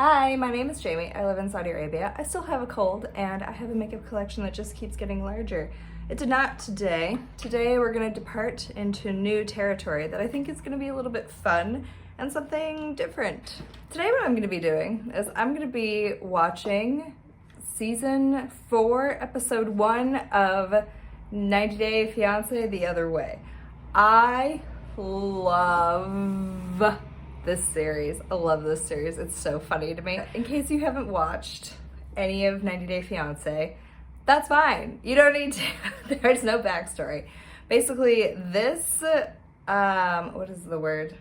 Hi, my name is Jamie. I live in Saudi Arabia. I still have a cold and I have a makeup collection that just keeps getting larger. It did not today. Today we're going to depart into new territory that I think is going to be a little bit fun and something different. Today what I'm going to be doing is I'm going to be watching season 4, episode 1 of 90 Day Fiancé the Other Way. I love this series. I love this series. It's so funny to me. In case you haven't watched any of 90 Day Fiancé, that's fine. You don't need to. There's no backstory. Basically, this, what is the word?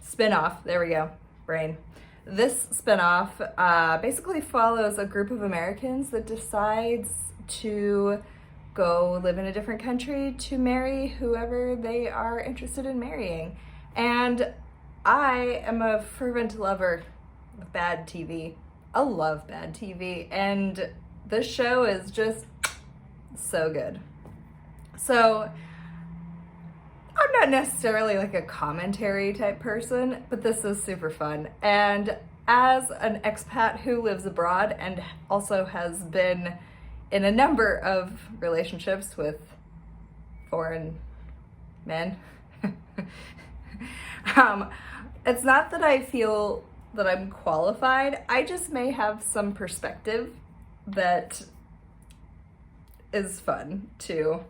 Spin-off. There we go. Brain. This spin-off basically follows a group of Americans that decides to go live in a different country to marry whoever they are interested in marrying. And I am a fervent lover of bad TV. I love bad TV, and this show is just so good. So I'm not necessarily like a commentary type person, but this is super fun. And as an expat who lives abroad and also has been in a number of relationships with foreign men, it's not that I feel that I'm qualified. I just may have some perspective that is fun to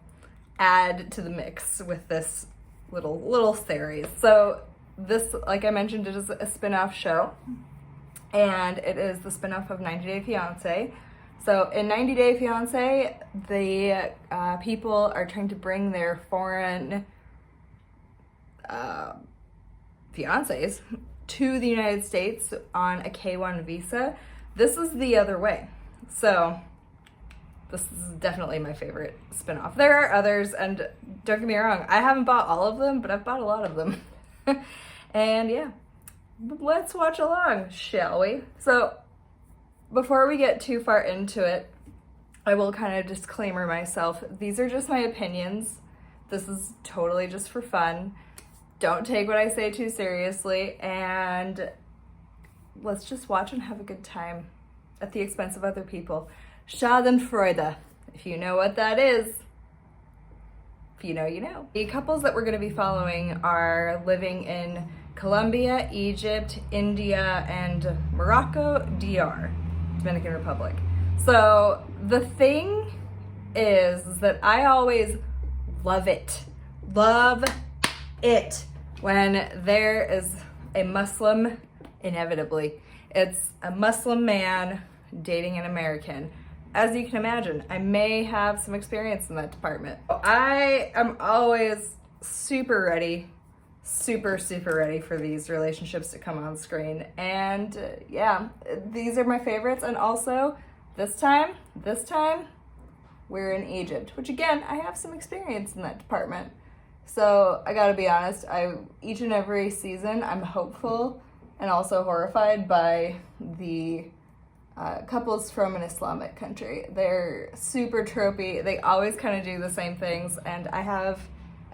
add to the mix with this little series. So this, like I mentioned, it is a spin-off show, and it is the spin-off of 90 Day Fiancé. So in 90 Day Fiancé, the people are trying to bring their foreign fiancés to the United States on a K-1 visa. This is the other way. So this is definitely my favorite spinoff. There are others, and don't get me wrong, I haven't bought all of them, but I've bought a lot of them. And yeah, let's watch along, shall we? So before we get too far into it, I will kind of disclaimer myself. These are just my opinions. This is totally just for fun. Don't take what I say too seriously, and let's just watch and have a good time at the expense of other people. Schadenfreude, if you know what that is. If you know, you know. The couples that we're going to be following are living in Colombia, Egypt, India, and Morocco, DR, Dominican Republic. So the thing is that I always love it when there is a Muslim, inevitably, it's a Muslim man dating an American. As you can imagine, I may have some experience in that department. I am always super ready for these relationships to come on screen. And yeah, these are my favorites. And also, this time, we're in Egypt, which again, I have some experience in that department. So I gotta be honest, each and every season I'm hopeful and also horrified by the couples from an Islamic country. They're super tropey, they always kind of do the same things, and I have,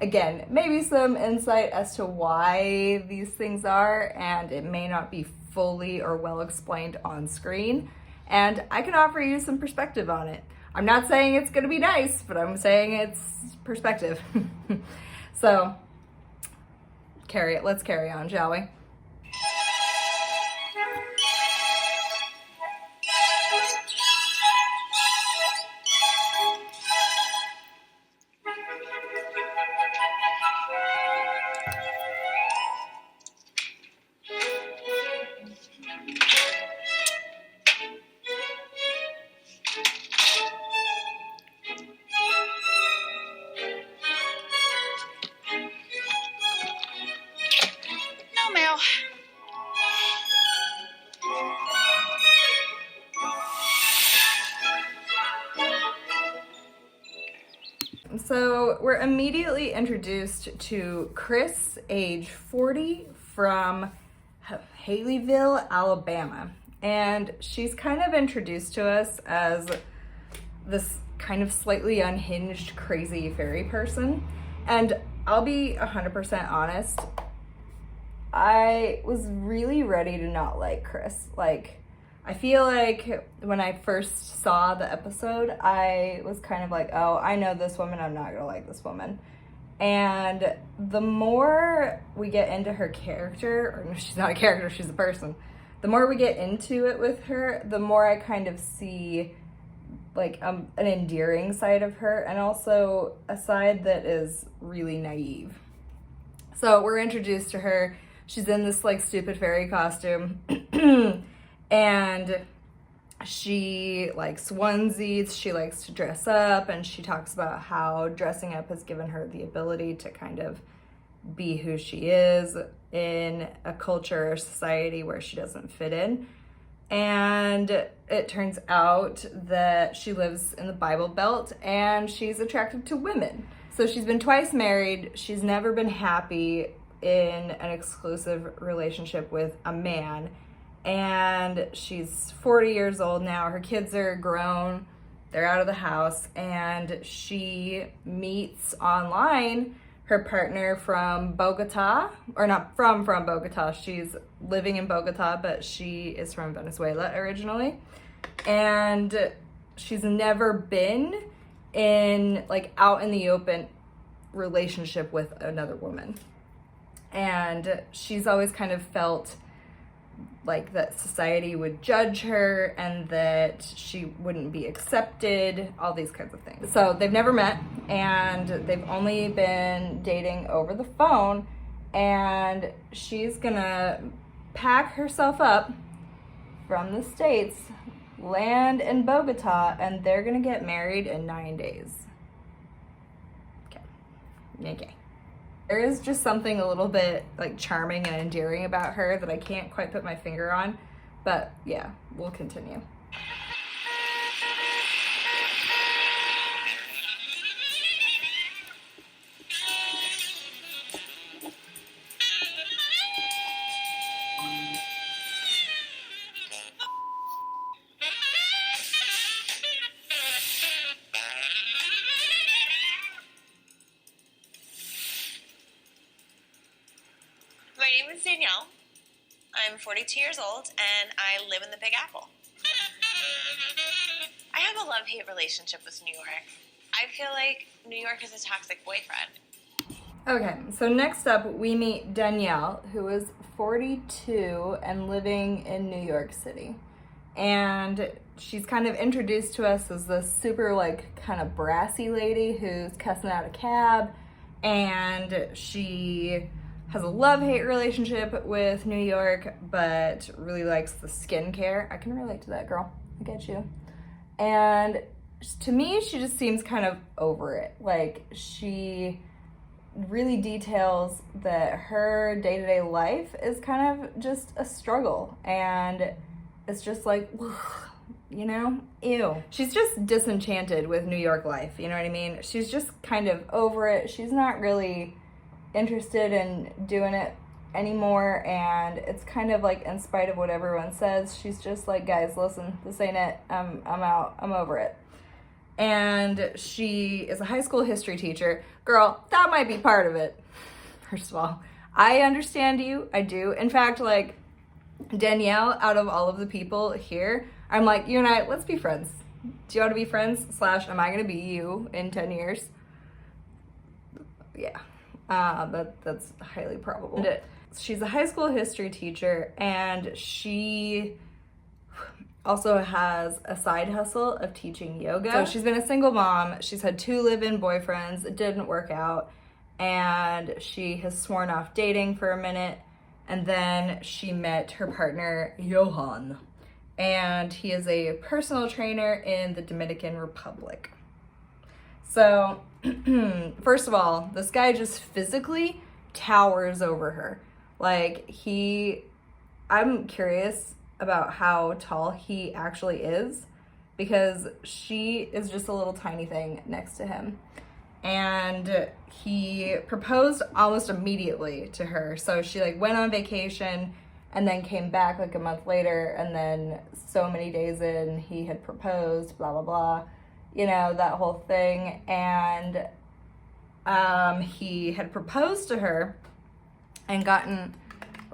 again, maybe some insight as to why these things are, and it may not be fully or well explained on screen, and I can offer you some perspective on it. I'm not saying it's gonna be nice, but I'm saying it's perspective. So, let's carry on, shall we? So we're immediately introduced to Chris, age 40, from Haleyville, Alabama. And she's kind of introduced to us as this kind of slightly unhinged, crazy fairy person. And I'll be 100% honest, I was really ready to not like Chris. Like, I feel like when I first saw the episode, I was kind of like, oh, I know this woman, I'm not gonna like this woman. And the more we get into her character, or no, she's not a character, she's a person. The more we get into it with her, the more I kind of see like an endearing side of her, and also a side that is really naive. So we're introduced to her. She's in this like stupid fairy costume and she likes onesies, she likes to dress up, and she talks about how dressing up has given her the ability to kind of be who she is in a culture or society where she doesn't fit in. And it turns out that she lives in the Bible Belt and she's attracted to women. So she's been twice married. She's never been happy in an exclusive relationship with a man. And she's 40 years old now. Her kids are grown. They're out of the house. And she meets online her partner from Bogota, or not from Bogota. She's living in Bogota, but she is from Venezuela originally. And she's never been in like out in the open relationship with another woman. And she's always kind of felt like that society would judge her and that she wouldn't be accepted, all these kinds of things. So they've never met and they've only been dating over the phone, and she's gonna pack herself up from the States, land in Bogota, and they're gonna get married in 9 days. Okay. There is just something a little bit like charming and endearing about her that I can't quite put my finger on, but yeah, we'll continue. My name is Danielle. I'm 42 years old and I live in the Big Apple. I have a love-hate relationship with New York. I feel like New York is a toxic boyfriend. Okay, so next up we meet Danielle, who is 42 and living in New York City. And she's kind of introduced to us as this super like kind of brassy lady who's cussing out a cab, and she has a love-hate relationship with New York, but really likes the skincare. I can relate to that, girl. I get you. And to me, she just seems kind of over it. Like, she really details that her day-to-day life is kind of just a struggle. And it's just like, you know, ew. She's just disenchanted with New York life, you know what I mean? She's just kind of over it. She's not really interested in doing it anymore, and it's kind of like in spite of what everyone says, she's just like, guys, listen, this ain't it. I'm out. I'm over it. And she is a high school history teacher. Girl, that might be part of it. First of all, I understand you. I do. In fact, like, Danielle, out of all of the people here, I'm like, you and I, let's be friends. Do you want to be friends? / am I going to be you in 10 years? Yeah. That's highly probable. And she's a high school history teacher, and she also has a side hustle of teaching yoga. So she's been a single mom. She's had 2 live-in boyfriends. It didn't work out, and she has sworn off dating for a minute, and then she met her partner, Johan, and he is a personal trainer in the Dominican Republic. So, first of all, this guy just physically towers over her. Like, I'm curious about how tall he actually is, because she is just a little tiny thing next to him. And he proposed almost immediately to her. So she like went on vacation and then came back like a month later, and then so many days in, he had proposed, blah, blah, blah. You know, that whole thing. And he had proposed to her and gotten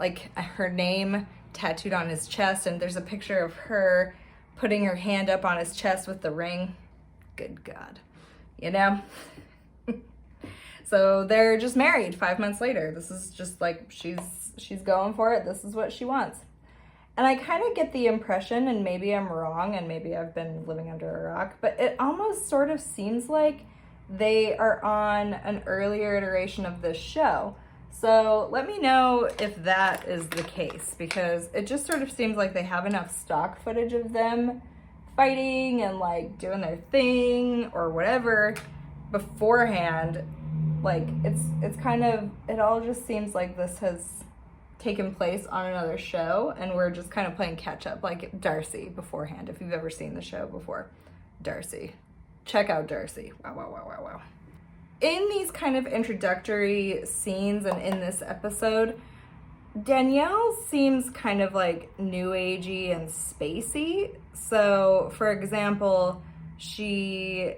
like her name tattooed on his chest, and there's a picture of her putting her hand up on his chest with the ring. Good God, you know? So they're just married 5 months later. This is just like, she's going for it. This is what she wants. And I kind of get the impression, and maybe I'm wrong, and maybe I've been living under a rock, but it almost sort of seems like they are on an earlier iteration of this show. So let me know if that is the case, because it just sort of seems like they have enough stock footage of them fighting and like doing their thing or whatever beforehand. Like it's kind of, it all just seems like this has taken place on another show and we're just kind of playing catch up, like Darcy beforehand. If you've ever seen the show before, Darcy, check out Darcy. Wow, wow, wow, wow, wow. In these kind of introductory scenes and in this episode, Danielle seems kind of like new agey and spacey. So for example, she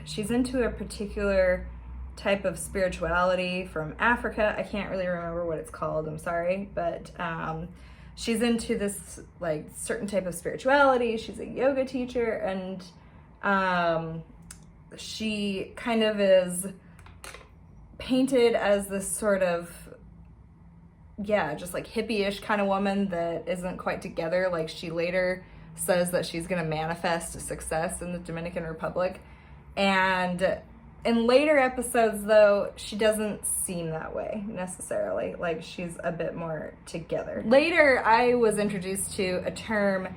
she's into a particular type of spirituality from Africa. I can't really remember what it's called, I'm sorry, but she's into this like certain type of spirituality. She's a yoga teacher, and she kind of is painted as this sort of, yeah, just like hippie-ish kind of woman that isn't quite together. Like she later says that she's gonna manifest success in the Dominican Republic. And in later episodes though, she doesn't seem that way necessarily. Like she's a bit more together. Later, I was introduced to a term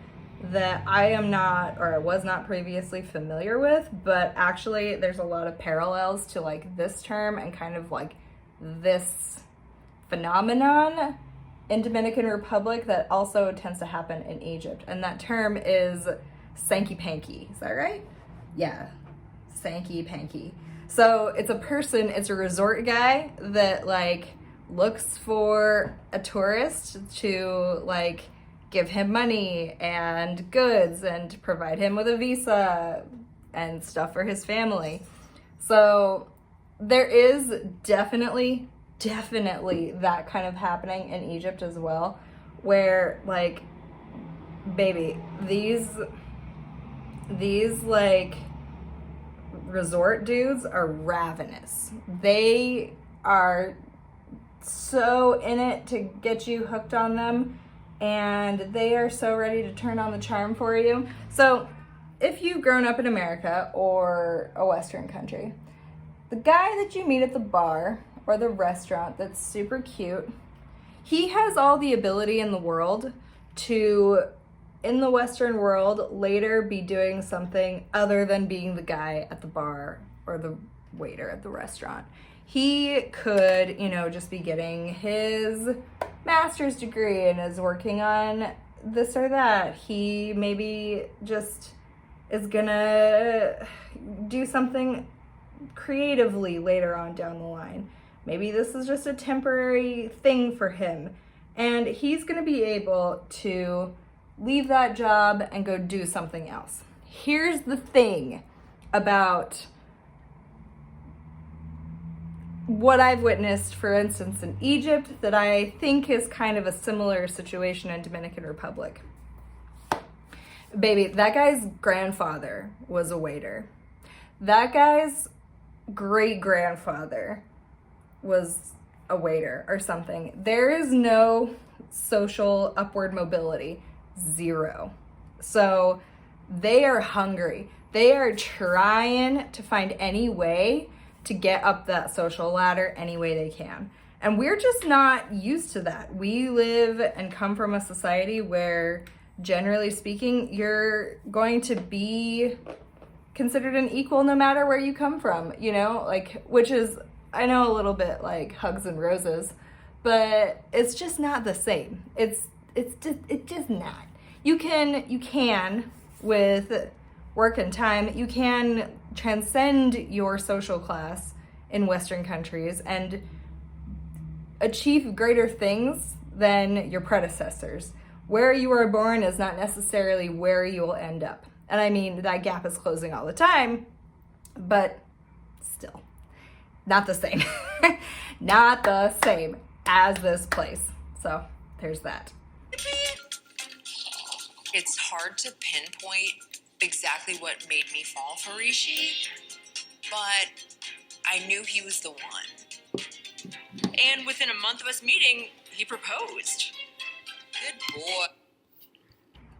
that I am not, or I was not previously familiar with, but actually there's a lot of parallels to like this term and kind of like this phenomenon in Dominican Republic that also tends to happen in Egypt. And that term is Sankey Panky. Is that right? Yeah, Sankey Panky. So it's a person, it's a resort guy that like looks for a tourist to like give him money and goods and provide him with a visa and stuff for his family. So there is definitely that kind of happening in Egypt as well, where like, baby, these like resort dudes are ravenous. They are so in it to get you hooked on them, and they are so ready to turn on the charm for you. So if you've grown up in America or a Western country, the guy that you meet at the bar or the restaurant that's super cute, he has all the ability in the world to, in the Western world, later be doing something other than being the guy at the bar or the waiter at the restaurant. He could, you know, just be getting his master's degree and is working on this or that. He maybe just is gonna do something creatively later on down the line. Maybe this is just a temporary thing for him, and he's gonna be able to leave that job and go do something else. Here's the thing about what I've witnessed, for instance, in Egypt, that I think is kind of a similar situation in Dominican Republic. Baby, that guy's grandfather was a waiter. That guy's great-grandfather was a waiter or something. There is no social upward mobility. Zero. So they are hungry. They are trying to find any way to get up that social ladder any way they can. And we're just not used to that. We live and come from a society where, generally speaking, you're going to be considered an equal no matter where you come from, you know, like, which is, I know, a little bit like hugs and roses, but it's just not the same. It's just not. You can with work and time, you can transcend your social class in Western countries and achieve greater things than your predecessors. Where you were born is not necessarily where you will end up. And I mean, that gap is closing all the time, but still. not the same. Not the same as this place. So there's that. It's hard to pinpoint exactly what made me fall for Rishi, but I knew he was the one. And within a month of us meeting, he proposed. Good boy.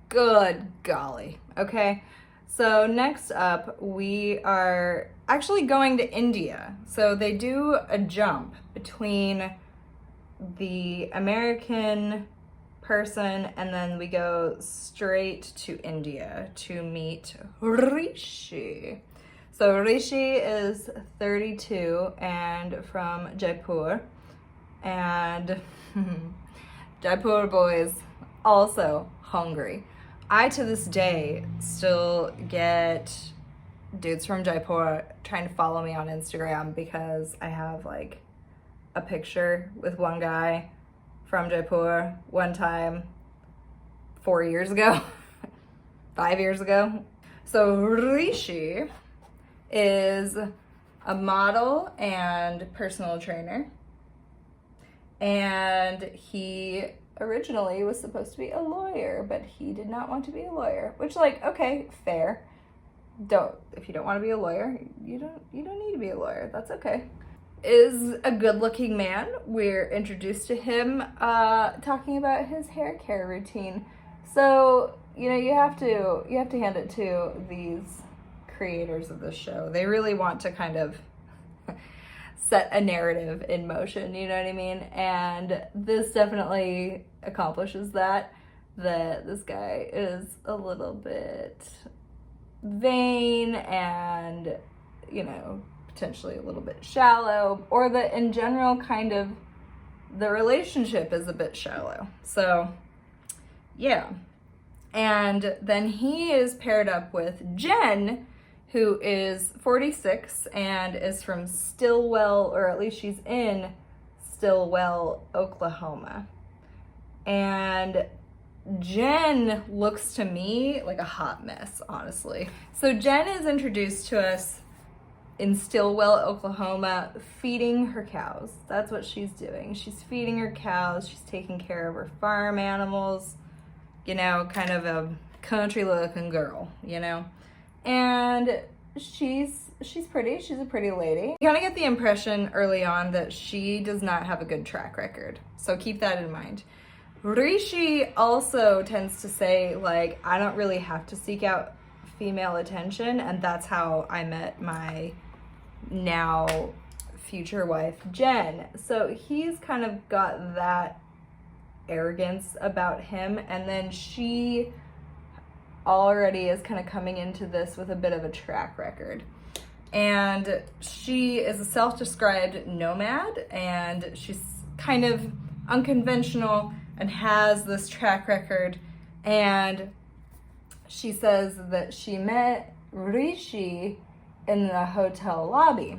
Good golly. Okay. So next up, we are actually going to India. So they do a jump between the American person and then we go straight to India to meet Rishi. So Rishi is 32 and from Jaipur, and Jaipur boys also hungry. I, to this day, still get dudes from Jaipur trying to follow me on Instagram because I have like a picture with one guy from Jaipur one time 4 years ago, 5 years ago. So Rishi is a model and personal trainer, and he originally was supposed to be a lawyer, but he did not want to be a lawyer, which, like, okay, fair. If you don't want to be a lawyer, you don't need to be a lawyer. That's okay. Is a good-looking man. We're introduced to him talking about his hair care routine. So, you know, you have to hand it to these creators of this show. They really want to kind of set a narrative in motion, you know what I mean? And this definitely accomplishes that this guy is a little bit vain and, you know, potentially a little bit shallow, or that in general kind of the relationship is a bit shallow. So yeah. And then he is paired up with Jen, who is 46 and is from Stillwell, or at least she's in Stillwell, Oklahoma. And Jen looks to me like a hot mess, honestly. So Jen is introduced to us in Stillwell, Oklahoma, feeding her cows. That's what she's doing. She's feeding her cows. She's taking care of her farm animals. You know, kind of a country looking girl, you know? And she's pretty. She's a pretty lady. You kind of get the impression early on that she does not have a good track record. So keep that in mind. Rishi also tends to say, like, I don't really have to seek out female attention, and that's how I met my now future wife, Jen. So he's kind of got that arrogance about him, and then she already is kind of coming into this with a bit of a track record. And she is a self-described nomad, and she's kind of unconventional and has this track record. And she says that she met Rishi in the hotel lobby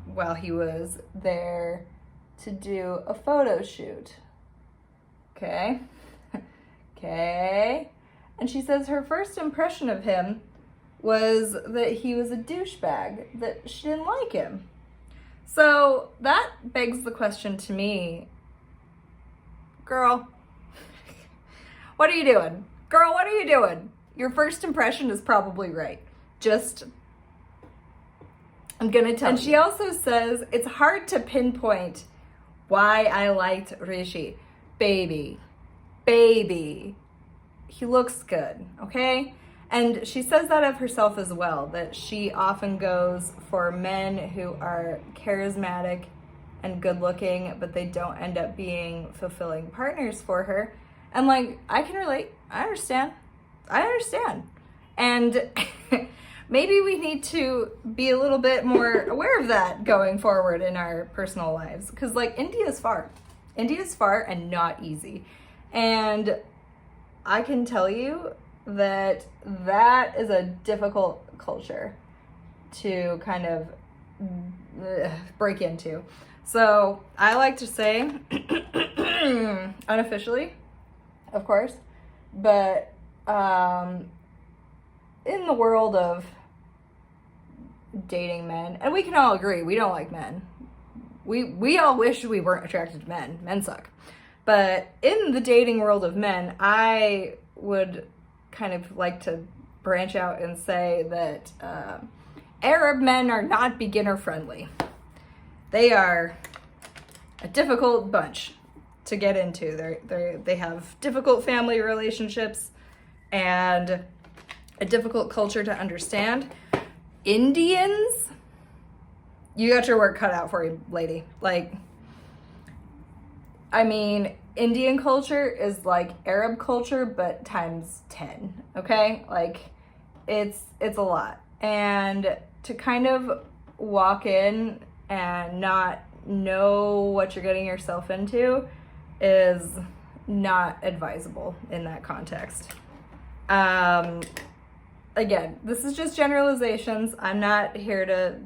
while he was there to do a photo shoot. Okay. Okay. And she says her first impression of him was that he was a douchebag, that she didn't like him. So that begs the question to me, girl, what are you doing? Girl, what are you doing? Your first impression is probably right. I'm gonna tell you. And she also says, it's hard to pinpoint why I liked Rishi. Baby, he looks good, okay? And she says that of herself as well, that she often goes for men who are charismatic and good looking, but they don't end up being fulfilling partners for her. And like, I can relate. I understand. And maybe we need to be a little bit more aware of that going forward in our personal lives. Because like, India's far and not easy. And I can tell you that is a difficult culture to kind of break into. So I like to say, unofficially, of course, but in the world of dating men, and we can all agree we don't like men. We all wish we weren't attracted to men. Men suck. But in the dating world of men, I would kind of like to branch out and say that Arab men are not beginner friendly. They are a difficult bunch to get into. They have difficult family relationships and a difficult culture to understand. Indians, you got your work cut out for you, lady. Like, I mean, Indian culture is like Arab culture, but times 10, okay? Like, it's a lot. And to kind of walk in and not know what you're getting yourself into is not advisable in that context. Again, this is just generalizations. I'm not here to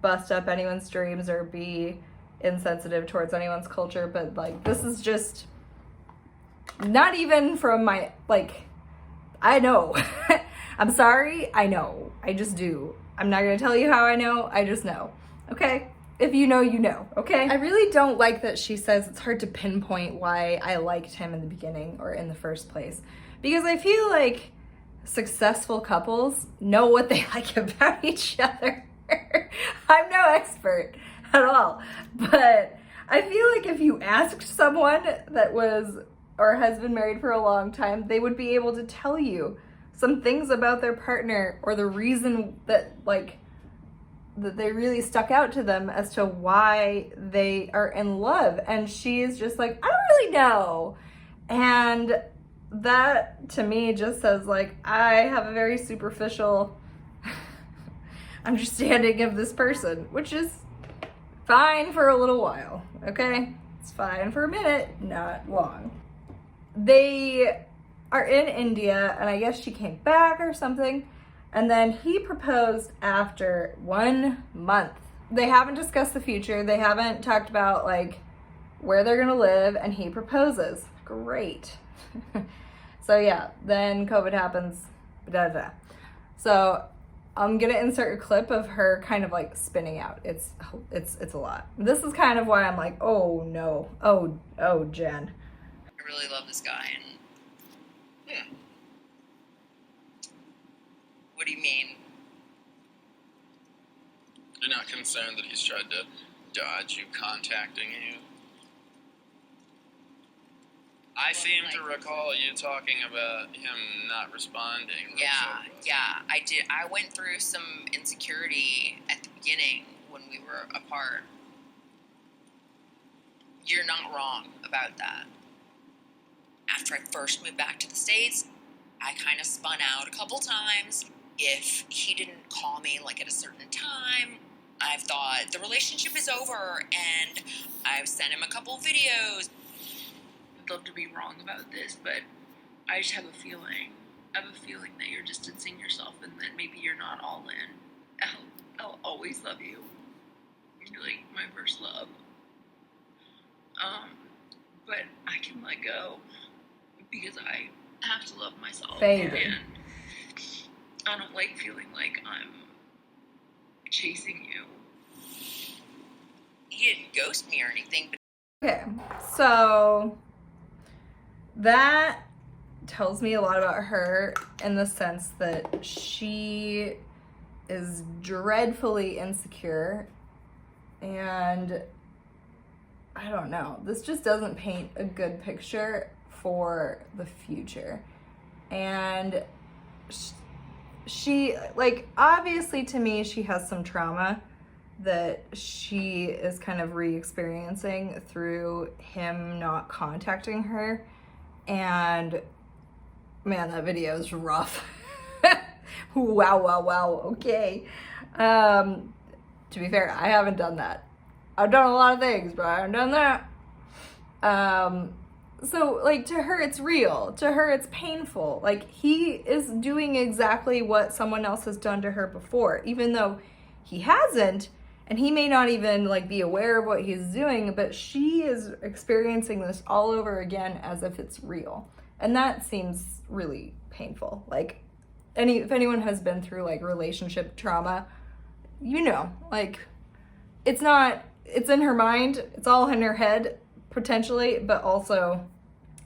bust up anyone's dreams or be insensitive towards anyone's culture, but like, this is just not even from my, like, I know. I'm sorry, I know. I just do. I'm not gonna tell you how I know, I just know. Okay? If you know, you know, okay? I really don't like that she says it's hard to pinpoint why I liked him in the beginning or in the first place. Because I feel like successful couples know what they like about each other. I'm no expert at all, but I feel like if you asked someone that was or has been married for a long time, they would be able to tell you some things about their partner or the reason that, like, that they really stuck out to them as to why they are in love. And she is just like, I don't really know. And that to me just says, like, I have a very superficial understanding of this person, which is fine for a little while, okay? It's fine for a minute, not long. They are in India, and I guess she came back or something, and then he proposed after 1 month. They haven't discussed the future. They haven't talked about, like, where they're gonna live, and he proposes. Great. So yeah, then COVID happens, da-da-da. So I'm gonna insert a clip of her kind of like spinning out. It's a lot. This is kind of why I'm like, oh no, oh Jen. I really love this guy, and what do you mean? You're not concerned that he's tried to dodge you contacting you? I seem to recall you talking about him not responding. Yeah, I did. I went through some insecurity at the beginning when we were apart. You're not wrong about that. After I first moved back to the States, I kind of spun out a couple times. If he didn't call me, like, at a certain time, I've thought the relationship is over, and I've sent him a couple videos. I'd love to be wrong about this, but I just have a feeling. I have a feeling that you're distancing yourself and that maybe you're not all in. I'll always love you. You're like my first love. But I can let go because I have to love myself. Baby. And I don't like feeling like I'm chasing you. He didn't ghost me or anything. Okay, so that tells me a lot about her in the sense that she is dreadfully insecure, and I don't know, this just doesn't paint a good picture for the future. And she, like, obviously to me, she has some trauma that she is kind of re-experiencing through him not contacting her. And man, that video is rough. Wow, okay. To be fair, I haven't done that. I've done a lot of things, but I haven't done that. So, like, to her, it's real. To her, it's painful. Like, he is doing exactly what someone else has done to her before, even though he hasn't, and he may not even, like, be aware of what he's doing, but she is experiencing this all over again as if it's real. And that seems really painful. Like, if anyone has been through, like, relationship trauma, you know, like, it's not, it's in her mind, it's all in her head, potentially, but also,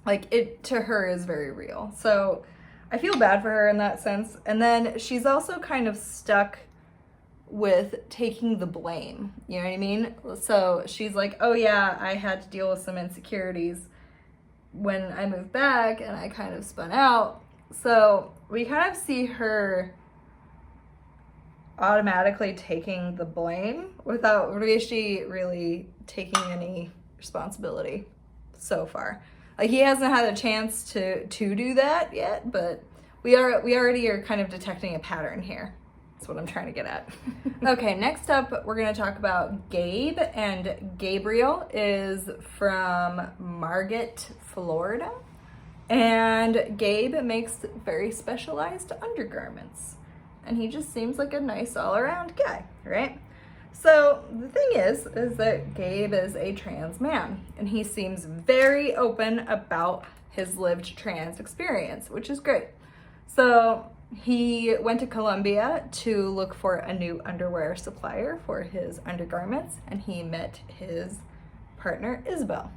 like, it to her is very real. So I feel bad for her in that sense. And then she's also kind of stuck with taking the blame, you know what I mean? So she's like, oh yeah, I had to deal with some insecurities when I moved back and I kind of spun out. So we kind of see her automatically taking the blame without Rishi really taking any responsibility so far. Like, he hasn't had a chance to do that yet, but we already are kind of detecting a pattern here. That's what I'm trying to get at. Okay, next up, we're gonna talk about Gabe, and Gabriel is from Margate, Florida. And Gabe makes very specialized undergarments. And he just seems like a nice all-around guy, right? So the thing is that Gabe is a trans man, and he seems very open about his lived trans experience, which is great. So he went to Colombia to look for a new underwear supplier for his undergarments, and he met his partner, Isabel.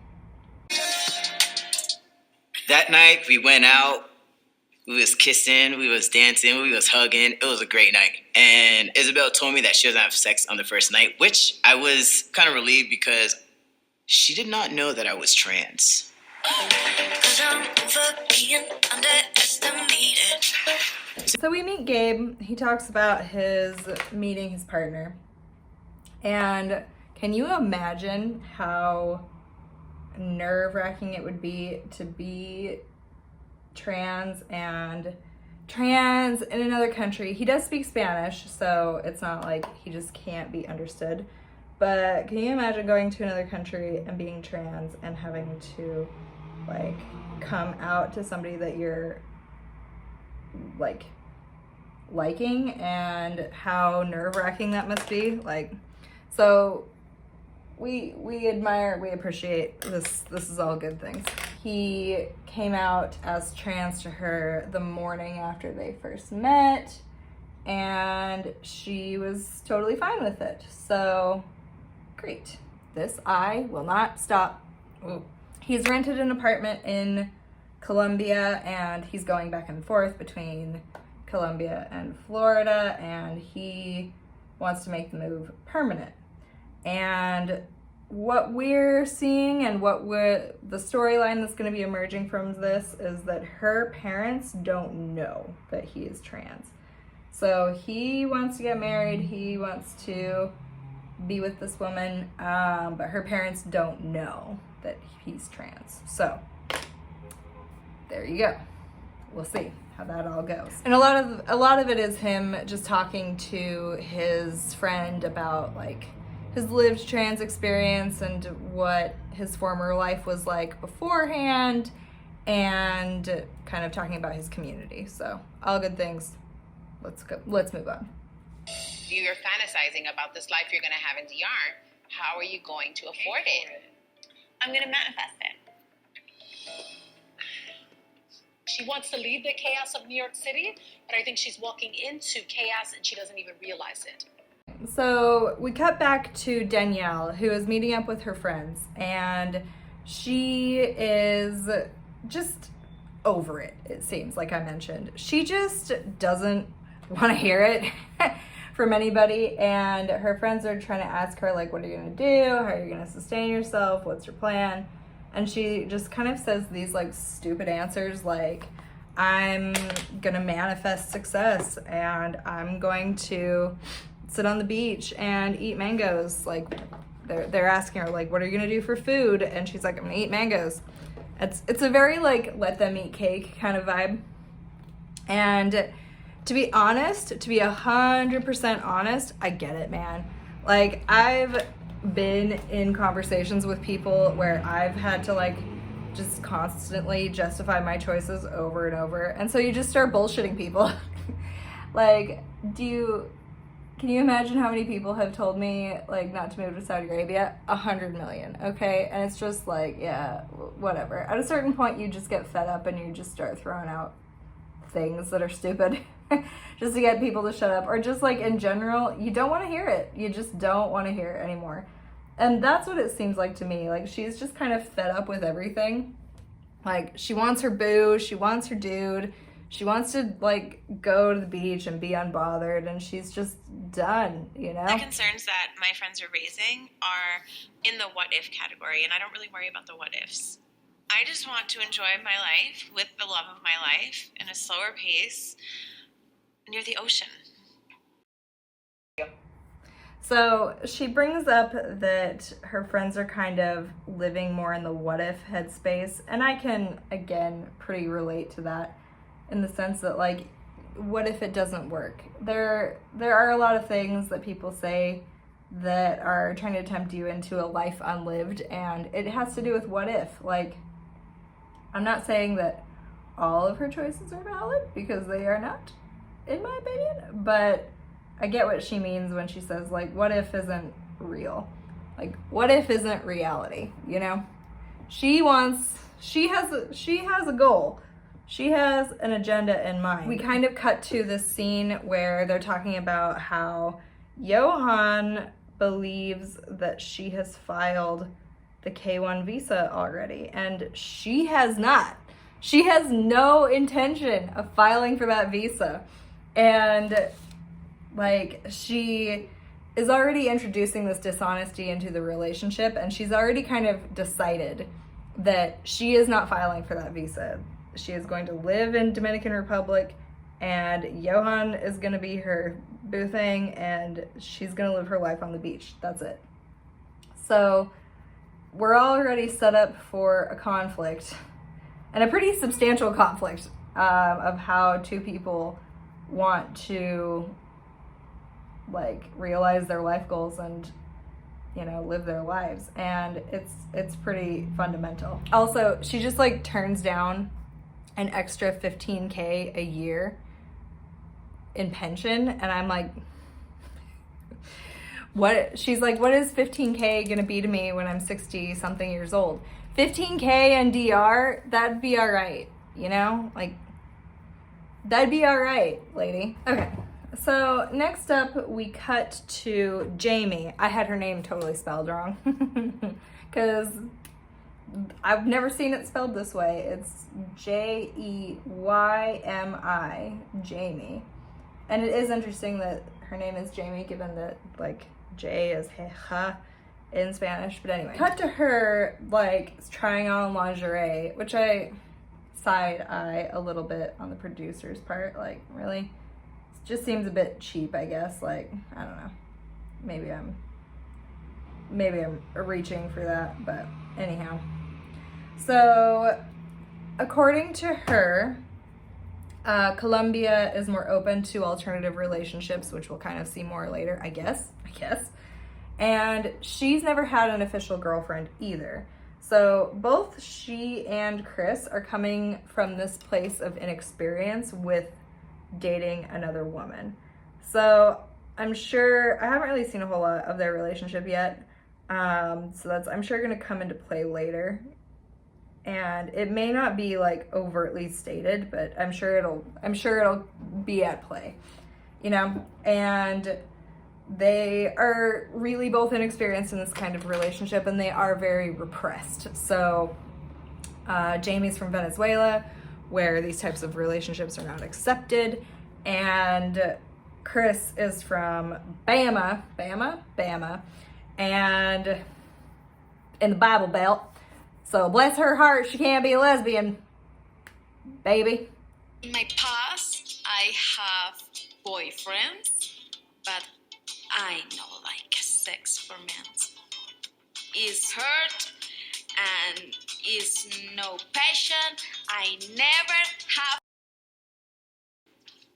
That night, we went out, we was kissing, we was dancing, we was hugging. It was a great night. And Isabel told me that she doesn't have sex on the first night, which I was kind of relieved because she did not know that I was trans. So we meet Gabe. He talks about his meeting his partner. And can you imagine how nerve-wracking it would be to be trans in another country? He does speak Spanish, so it's not like he just can't be understood. But can you imagine going to another country and being trans and having to, like, come out to somebody that you're, like, liking, and how nerve-wracking that must be? Like, so we admire, we appreciate this. This is all good things. He came out as trans to her the morning after they first met, and she was totally fine with it. So great. This I will not stop. Ooh. He's rented an apartment in Colombia, and he's going back and forth between Colombia and Florida, and he wants to make the move permanent. And what we're seeing and the storyline that's going to be emerging from this is that her parents don't know that he is trans. So he wants to get married, he wants to be with this woman, but her parents don't know that he's trans. So there you go. We'll see how that all goes. And a lot of it is him just talking to his friend about, like, his lived trans experience and what his former life was like beforehand, and kind of talking about his community. So all good things. Let's move on. You're fantasizing about this life you're going to have in DR. How are you going to afford it? I'm gonna manifest it. She wants to leave the chaos of New York City, but I think she's walking into chaos and she doesn't even realize it. So we cut back to Danielle, who is meeting up with her friends, and she is just over it, it seems, like I mentioned. She just doesn't want to hear it from anybody, and her friends are trying to ask her, like, what are you going to do? How are you going to sustain yourself? What's your plan? And she just kind of says these, like, stupid answers, like, I'm going to manifest success, and I'm going to sit on the beach and eat mangoes. Like, they're asking her, like, what are you going to do for food? And she's like, I'm going to eat mangoes. It's a very, like, let them eat cake kind of vibe. And to be honest, to be 100% honest, I get it, man. Like, I've been in conversations with people where I've had to, like, just constantly justify my choices over and over. And so you just start bullshitting people. Like, can you imagine how many people have told me, like, not to move to Saudi Arabia? 100 million, okay? And it's just like, yeah, whatever. At a certain point, you just get fed up and you just start throwing out things that are stupid just to get people to shut up, or just like in general, you don't want to hear it. You just don't want to hear it anymore. And that's what it seems like to me. Like, she's just kind of fed up with everything. Like, she wants her boo, she wants her dude, she wants to like go to the beach and be unbothered, and she's just done, you know? The concerns that my friends are raising are in the what if category, and I don't really worry about the what ifs. I just want to enjoy my life with the love of my life in a slower pace near the ocean. So she brings up that her friends are kind of living more in the what if headspace, and I can, again, pretty relate to that in the sense that, like, what if it doesn't work? There are a lot of things that people say that are trying to tempt you into a life unlived, and it has to do with what if. Like, I'm not saying that all of her choices are valid, because they are not, in my opinion, but I get what she means when she says, like, what if isn't real? Like, what if isn't reality, you know? She has a goal. She has an agenda in mind. We kind of cut to this scene where they're talking about how Johan believes that she has filed the K1 visa already, and she has not. She has no intention of filing for that visa. And like, she is already introducing this dishonesty into the relationship, and she's already kind of decided that she is not filing for that visa. She is going to live in Dominican Republic, and Johan is going to be her boo thing, and she's going to live her life on the beach. That's it. So we're already set up for a conflict, and a pretty substantial conflict of how two people want to like realize their life goals and, you know, live their lives. And it's pretty fundamental. Also, she just like turns down an extra $15K a year in pension, and I'm like, what? She's like, what is $15K gonna be to me when I'm 60 something years old? $15K in DR, that'd be all right, you know? Like, that'd be all right, lady. Okay, so next up we cut to Jamie. I had her name totally spelled wrong because I've never seen it spelled this way. It's Jeymi, Jamie. And it is interesting that her name is Jamie, given that like J is Heja in Spanish. But anyway, cut to her like trying on lingerie, which I side eye a little bit on the producer's part. Like, really? It just seems a bit cheap, I guess. Like, I don't know. Maybe I'm reaching for that, but anyhow. So, according to her, Colombia is more open to alternative relationships, which we'll kind of see more later, I guess. And she's never had an official girlfriend either. So both she and Chris are coming from this place of inexperience with dating another woman. So I'm sure, I haven't really seen a whole lot of their relationship yet. So that's, I'm sure, gonna come into play later. And it may not be like overtly stated, but I'm sure it'll be at play, you know? And they are really both inexperienced in this kind of relationship, and they are very repressed. So Jamie's from Venezuela, where these types of relationships are not accepted, and Chris is from Bama, and in the Bible Belt. So bless her heart, she can't be a lesbian, baby. In my past, I have boyfriends, but I know like sex for men is hurt and is no passion. I never have.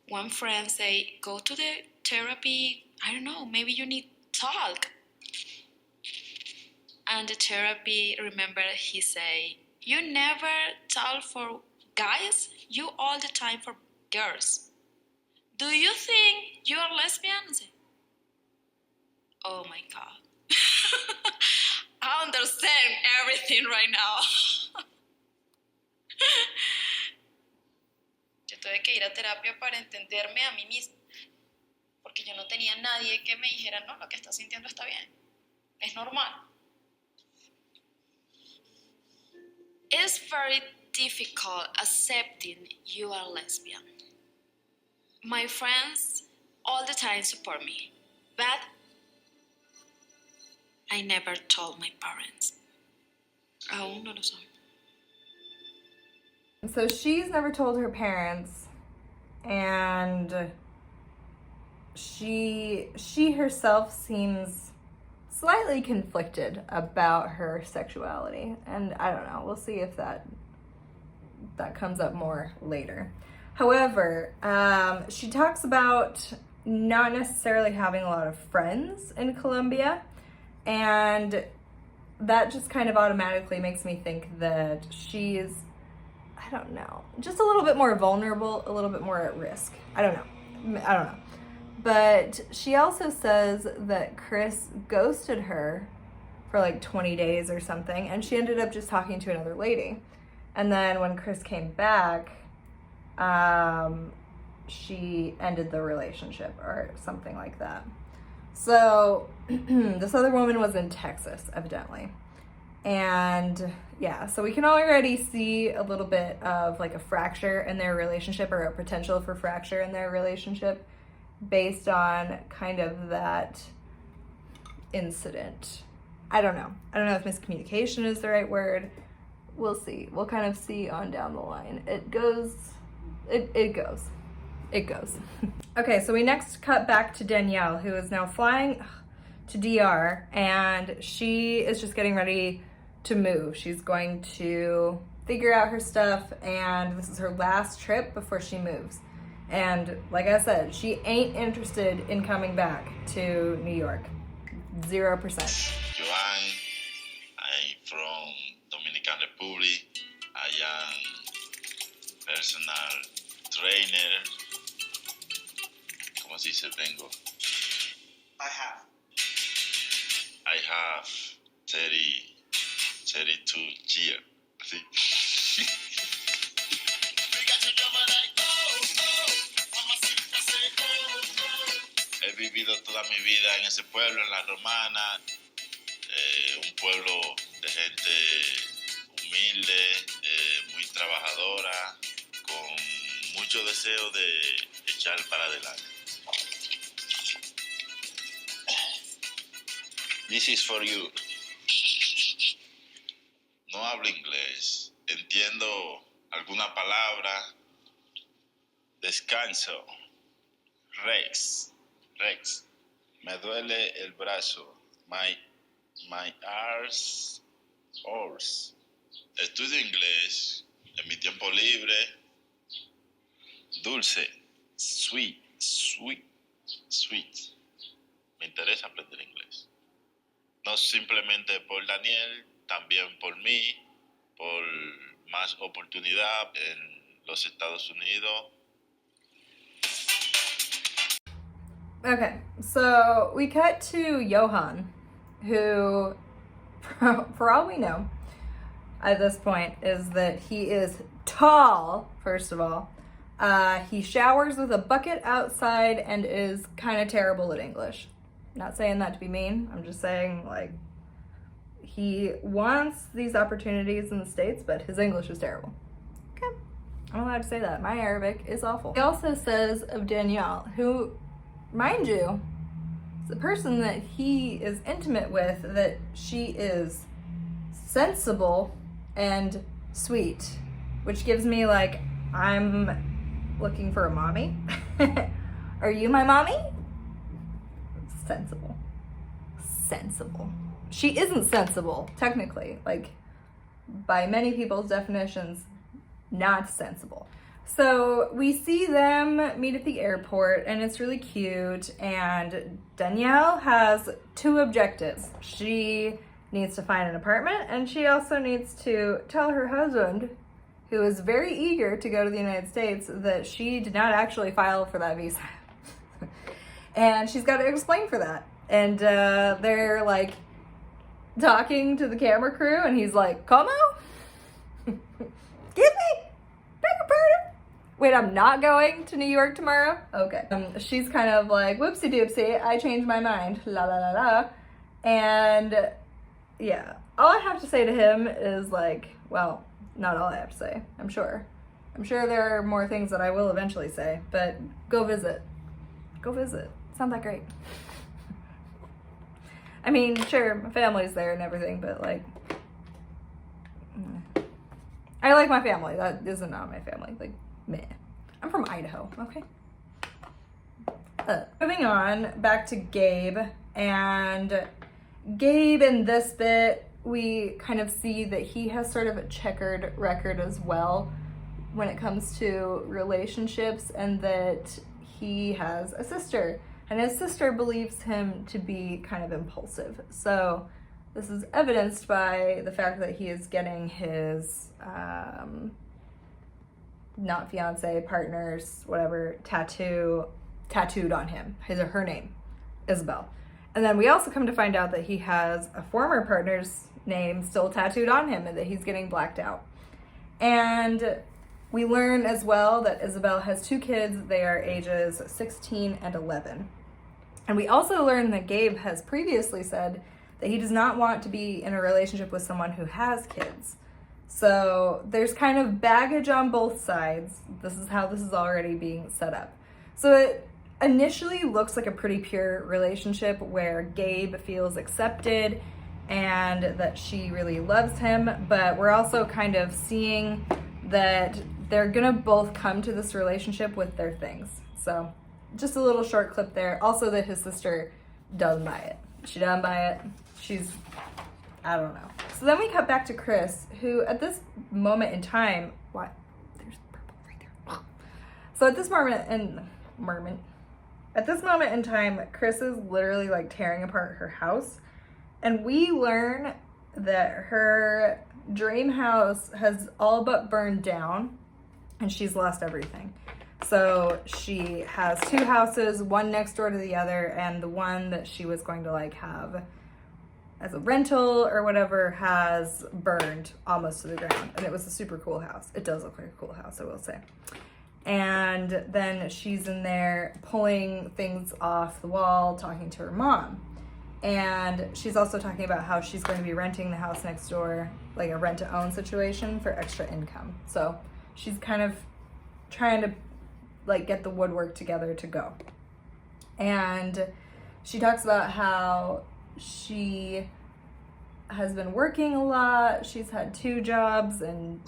One friend say, go to the therapy. I don't know, maybe you need talk. And the therapy, remember, he say, you never talk for guys, you all the time for girls. Do you think you are lesbian? I say, oh my God. I understand everything right now. The tuve que ir a terapia para entenderme a mí misma, porque yo no tenía nadie que me dijera, no, lo que estás sintiendo está bien, es normal. It's very difficult accepting you are lesbian. My friends all the time support me, but I never told my parents. Aún no lo saben. So she's never told her parents, and she herself seems slightly conflicted about her sexuality, and I don't know, we'll see if that comes up more later. However, she talks about not necessarily having a lot of friends in Colombia, and that just kind of automatically makes me think that she's, I don't know, just a little bit more vulnerable, a little bit more at risk. I don't know. But she also says that Chris ghosted her for like 20 days or something, and she ended up just talking to another lady. And then when Chris came back, she ended the relationship or something like that. So this other woman was in Texas, evidently. And yeah, so we can already see a little bit of like a fracture in their relationship, or a potential for fracture in their relationship, based on kind of that incident. I don't know if miscommunication is the right word. We'll see. We'll kind of see on down the line. It goes. Okay, so we next cut back to Danielle, who is now flying to DR, and she is just getting ready to move. She's going to figure out her stuff, and this is her last trip before she moves. And like I said, she ain't interested in coming back to New York. 0%. Joan, I'm from Dominican Republic. I am personal trainer. ¿Cómo se dice tengo? I have 32 years. ¿Sí? He vivido toda mi vida en ese pueblo, en La Romana, un pueblo de gente humilde, muy trabajadora, con mucho deseo de echar para adelante. This is for you. No hablo inglés. Entiendo alguna palabra. Descanso. Rex. Me duele el brazo. My arms. Estudio inglés en mi tiempo libre. Dulce. Sweet. Me interesa aprender inglés. No simplemente por Daniel, también por mí, por más oportunidad en los Estados Unidos. Okay, so we cut to Johan, who, for all we know, at this point, is that he is tall, first of all. He showers with a bucket outside and is kind of terrible at English. Not saying that to be mean, I'm just saying, like, he wants these opportunities in the States, but his English is terrible. Okay, I'm allowed to say that. My Arabic is awful. He also says of Danielle, who, mind you, is the person that he is intimate with, that she is sensible and sweet, which gives me, like, I'm looking for a mommy. Are you my mommy? Sensible. She isn't sensible, technically. Like, by many people's definitions, not sensible. So we see them meet at the airport, and it's really cute, and Danielle has two objectives. She needs to find an apartment, and she also needs to tell her husband, who is very eager to go to the United States, that she did not actually file for that visa. And she's got to explain for that. And they're like talking to the camera crew, and he's like, "Como? Give me? Beg your pardon? Wait, I'm not going to New York tomorrow? Okay. She's kind of like, whoopsie doopsie, I changed my mind, la la la la. And yeah, all I have to say to him is like, well, not all I have to say, I'm sure. I'm sure there are more things that I will eventually say, but go visit. Go visit. It's not that great. I mean, sure, my family's there and everything, but like, I like my family. That isn't not my family. Like, meh. I'm from Idaho, okay? Moving on, back to Gabe. And Gabe in this bit, we kind of see that he has sort of a checkered record as well when it comes to relationships, and that he has a sister, and his sister believes him to be kind of impulsive. So this is evidenced by the fact that he is getting his not fiance, partners, whatever, tattooed on him, his or her name, Isabel. And then we also come to find out that he has a former partner's name still tattooed on him and that he's getting blacked out. And we learn as well that Isabel has 2 kids. They are ages 16 and 11. And we also learn that Gabe has previously said that he does not want to be in a relationship with someone who has kids. So there's kind of baggage on both sides. This is how this is already being set up. So it initially looks like a pretty pure relationship where Gabe feels accepted and that she really loves him, but we're also kind of seeing that they're gonna both come to this relationship with their things. So just a little short clip there. Also that his sister doesn't buy it. She doesn't buy it. She's, I don't know. So then we cut back to Chris, who at this moment in time, what? There's purple right there. So at this moment in time, Chris is literally like tearing apart her house. And we learn that her dream house has all but burned down and she's lost everything. So she has 2 houses, one next door to the other, and the one that she was going to like have as a rental or whatever has burned almost to the ground. And it was a super cool house. It does look like a cool house, I will say. And then she's in there pulling things off the wall, talking to her mom. And she's also talking about how she's going to be renting the house next door, like a rent-to-own situation for extra income. So she's kind of trying to like get the woodwork together to go. And she talks about how she has been working a lot. She's had 2 jobs and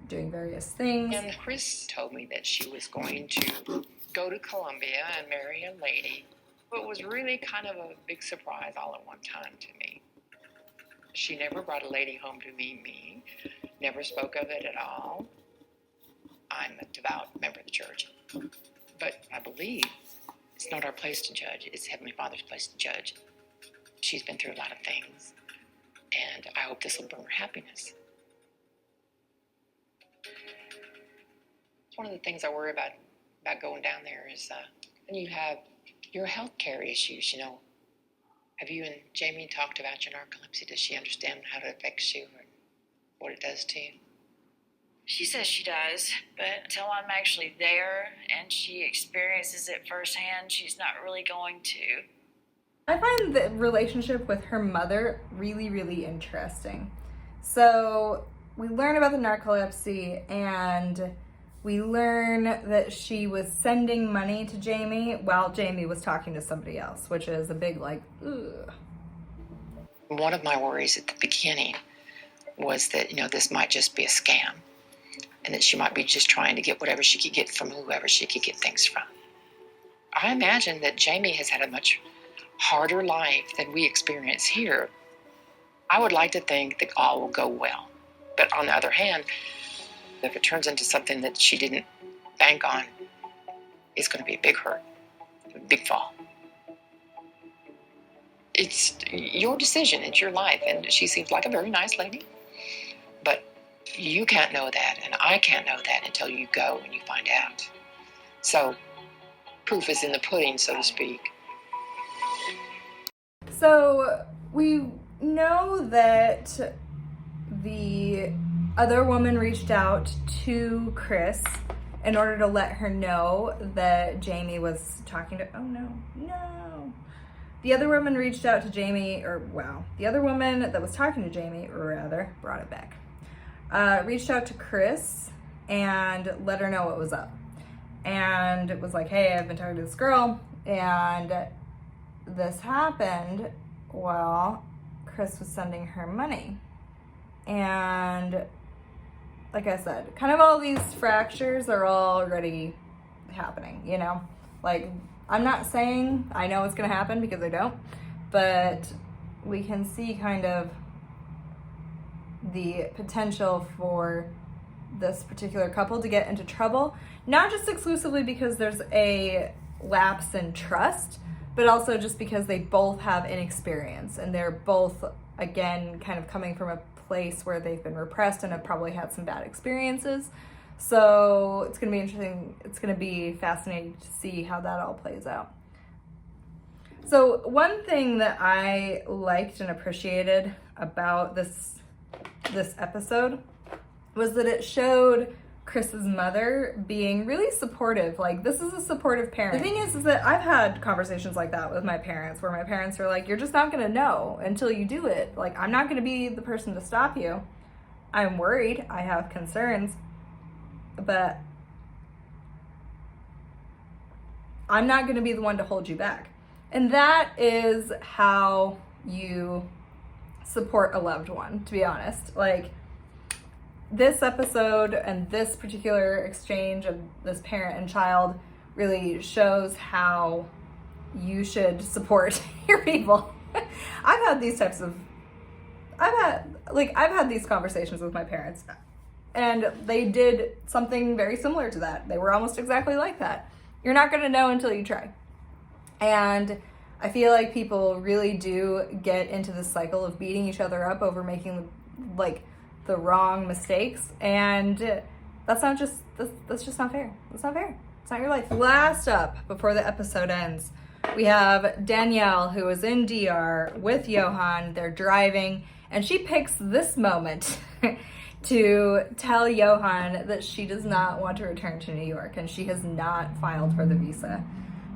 doing various things. And Chris told me that she was going to go to Columbia and marry a lady. It was really kind of a big surprise all at one time to me. She never brought a lady home to meet me, never spoke of it at all. I'm a devout member of the church, but I believe it's not our place to judge. It's Heavenly Father's place to judge. She's been through a lot of things, and I hope this will bring her happiness. It's one of the things I worry about going down there is when you have your health care issues, you know. Have you and Jamie talked about your narcolepsy? Does she understand how it affects you and what it does to you? She says she does, but until I'm actually there and she experiences it firsthand, she's not really going to. I find the relationship with her mother really, really interesting. So we learn about the narcolepsy and we learn that she was sending money to Jamie while Jamie was talking to somebody else, which is a big like, ugh. One of my worries at the beginning was that, you know, this might just be a scam and that she might be just trying to get whatever she could get from whoever she could get things from. I imagine that Jamie has had a much harder life than we experience here. I would like to think that all will go well. But on the other hand, if it turns into something that she didn't bank on, it's going to be a big hurt, a big fall. It's your decision, it's your life, and she seems like a very nice lady. But you can't know that, and I can't know that until you go and you find out. So, proof is in the pudding, so to speak. So, we know that the other woman reached out to Chris in order to let her know that Jamie was talking to, oh no. The other woman reached out to Jamie, the other woman that was talking to Jamie, brought it back, reached out to Chris and let her know what was up. And it was like, hey, I've been talking to this girl, and this happened while Chris was sending her money. And like I said, kind of all these fractures are already happening, you know? Like, I'm not saying I know what's gonna happen because I don't, but we can see kind of the potential for this particular couple to get into trouble, not just exclusively because there's a lapse in trust, but also just because they both have inexperience and they're both, again, kind of coming from a place where they've been repressed and have probably had some bad experiences. So it's going to be interesting. It's going to be fascinating to see how that all plays out. So one thing that I liked and appreciated about this episode was that it showed Chris's mother being really supportive. Like, this is a supportive parent. The thing is that I've had conversations like that with my parents, where my parents are like, you're just not gonna know until you do it. Like, I'm not gonna be the person to stop you. I'm worried, I have concerns, but I'm not gonna be the one to hold you back. And that is how you support a loved one, to be honest. Like, this episode and this particular exchange of this parent and child really shows how you should support your people. I've had these conversations with my parents, and they did something very similar to that. They were almost exactly like that. You're not going to know until you try. And I feel like people really do get into this cycle of beating each other up over making the wrong mistakes, and that's just not fair. That's not fair. It's not your life. Last up, before the episode ends, we have Danielle, who is in DR with Johan. They're driving, and she picks this moment to tell Johan that she does not want to return to New York, and she has not filed for the visa.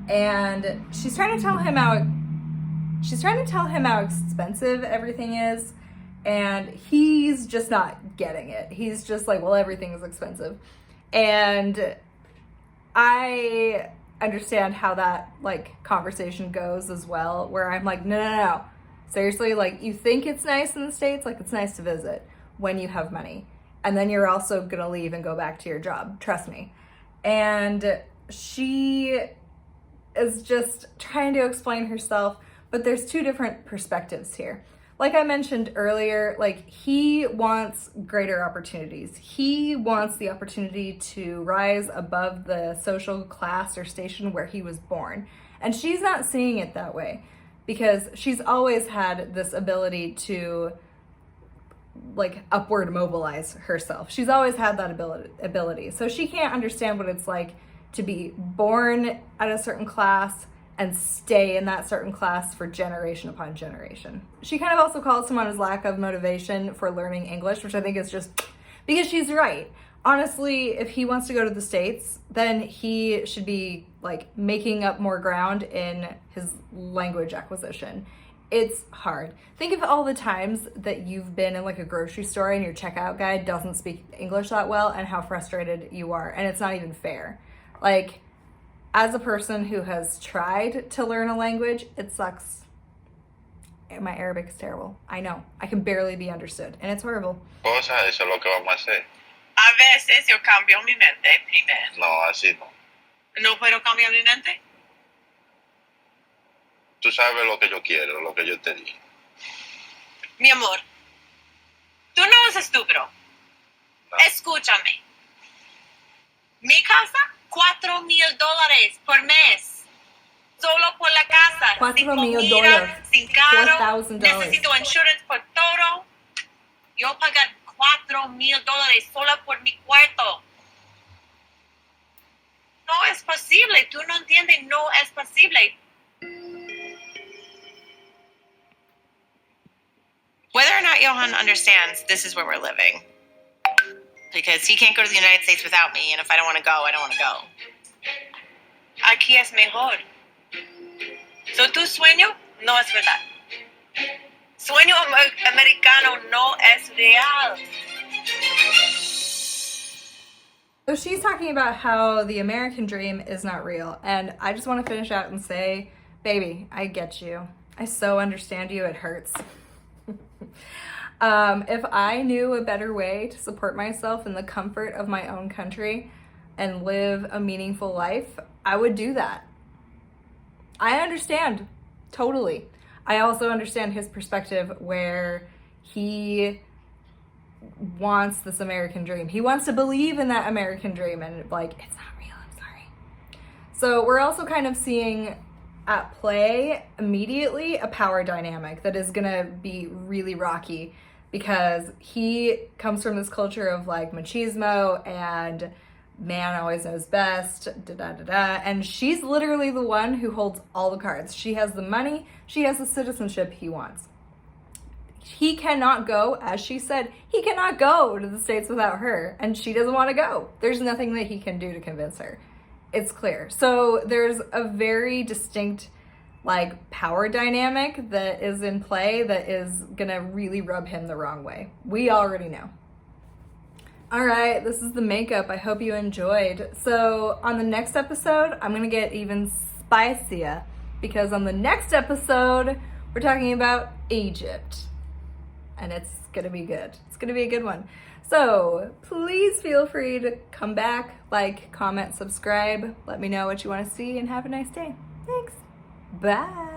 And she's trying to tell him how expensive everything is. And he's just not getting it. He's just like, well, everything is expensive. And I understand how that conversation goes as well, where I'm like, no. Seriously, you think it's nice in the States, it's nice to visit when you have money. And then you're also gonna leave and go back to your job, trust me. And she is just trying to explain herself, but there's two different perspectives here. Like I mentioned earlier, he wants greater opportunities. He wants the opportunity to rise above the social class or station where he was born. And she's not seeing it that way, because she's always had this ability to upward mobilize herself. She's always had that ability. So she can't understand what it's like to be born at a certain class and stay in that certain class for generation upon generation. She kind of also calls him on his lack of motivation for learning English, which I think is just because she's right. Honestly, if he wants to go to the States, then he should be making up more ground in his language acquisition. It's hard. Think of all the times that you've been in a grocery store and your checkout guy doesn't speak English that well and how frustrated you are. And it's not even fair. As a person who has tried to learn a language, it sucks. My Arabic is terrible. I know. I can barely be understood, and it's horrible. Cosa, eso es lo que vamos a hacer. A veces yo cambio mi mente primero. No, así no. ¿No puedo cambiar mi mente? Tú sabes lo que yo quiero, lo que yo te digo. Mi amor, tú no eres estúpido. No. Escúchame. Mi casa, $4,000 por mes. Solo por la casa. Sin comida, sin carro. Necesito insurance por todo. Yo pagar $4,000 solo por mi cuarto. No es posible. Tú no entiendes. No es posible. Whether or not Johan understands this is where we're living, because he can't go to the United States without me, and if I don't want to go, I don't want to go. Aquí es mejor. So tu sueño no es verdad. Sueño americano no es real. So she's talking about how the American dream is not real, and I just want to finish out and say, baby, I get you. I so understand you. It hurts. If I knew a better way to support myself in the comfort of my own country and live a meaningful life, I would do that. I understand, totally. I also understand his perspective where he wants this American dream. He wants to believe in that American dream, and like, it's not real, I'm sorry. So we're also kind of seeing at play immediately a power dynamic that is gonna be really rocky, because he comes from this culture of like machismo and man always knows best, and she's literally the one who holds all the cards. She has the money, she has the citizenship he wants. He cannot go, as she said, he cannot go to the States without her, and she doesn't want to go. There's nothing that he can do to convince her. It's clear. So there's a very distinct like power dynamic that is in play that is gonna really rub him the wrong way. We already know. All right, this is the makeup. I hope you enjoyed. So on the next episode, I'm gonna get even spicier, because on the next episode, we're talking about Egypt. And it's gonna be good. It's gonna be a good one. So please feel free to come back, like, comment, subscribe. Let me know what you wanna see, and have a nice day. Thanks. Bye.